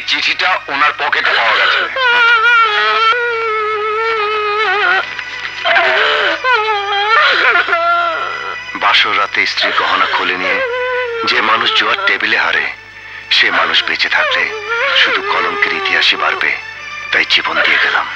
চিঠিটা ওনার পকেটে পাওয়া গেছে। বাসর রাতে স্ত্রী গহনা খুলে নিয়ে যে মানুষ জুয়ার টেবিলে হারে, সে মানুষ বেঁচে থাকলে শুধু কলঙ্কের ইতিহাসই বাড়বে, তাই জীবন দিয়ে গেলাম।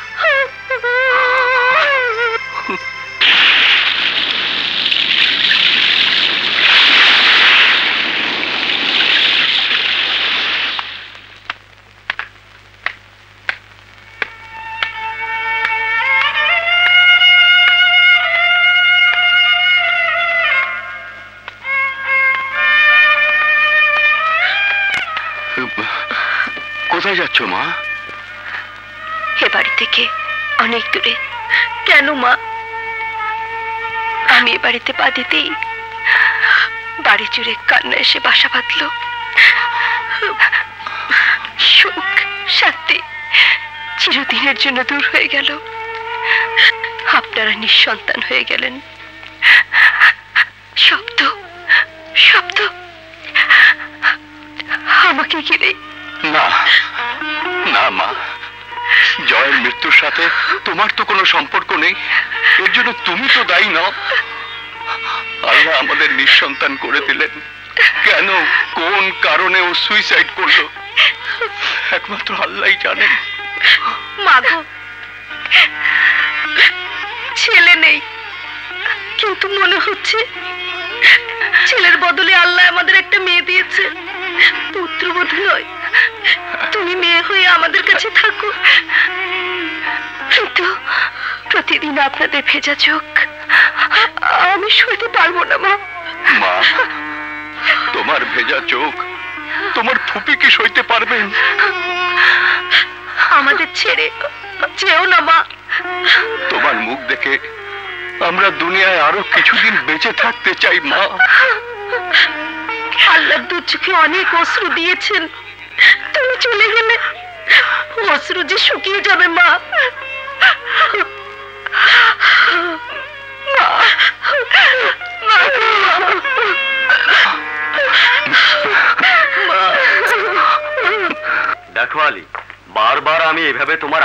কোথায় যাচ্ছ মা? এ বাড়ি থেকে অনেক দূরে। কেন মা? আমি এ বাড়িতে পা দিতেই বাড়ি জুড়ে কান্না এসে বাসা বাঁধল। সুখ শান্তি চিরদিনের জন্য দূর হয়ে গেল। আপনারা নিঃসন্তান হয়ে গেলেন। শব্দ শব্দ আমাকে ঘিরে। না না মা, জয়ের মৃত্যুর সাথে তোমার তো কোনো সম্পর্ক নেই, এর জন্য তুমি তো দায়ী নও। আল্লাহ আমাদের নিঃসন্তান করে দিলেন, কেন কোন কারণে ও সুইসাইড করলো একমাত্র আল্লাহই জানেন। মাগো, ছেলে নেই, কিন্তু মনে হচ্ছে ছেলের বদলে আল্লাহ আমাদের একটা মেয়ে দিয়েছে। পুত্রবধূ নয়, তুমি মেয়ে হয়ে আমাদের কাছে থাকো। কিন্তু প্রতিদিন আপনাদের ভেজা চোখ আমি সইতে পারবো না মা। মা, তোমার ভেজা চোখ তোমার ফুপি কি সইতে পারবেন? আমাদের ছেড়ে যেও না মা। তোমার মুখ দেখে আমরা দুনিয়ায় আরো কিছুদিন বেঁচে থাকতে চাই মা। আল্লাহ দু চোখে অনেক অশ্রু দিয়েছেন, তুমি চলে গেলে অশ্রু যে শুকিয়ে যাবে মা। দেখো আলী, বারবার আমি এভাবে তোমার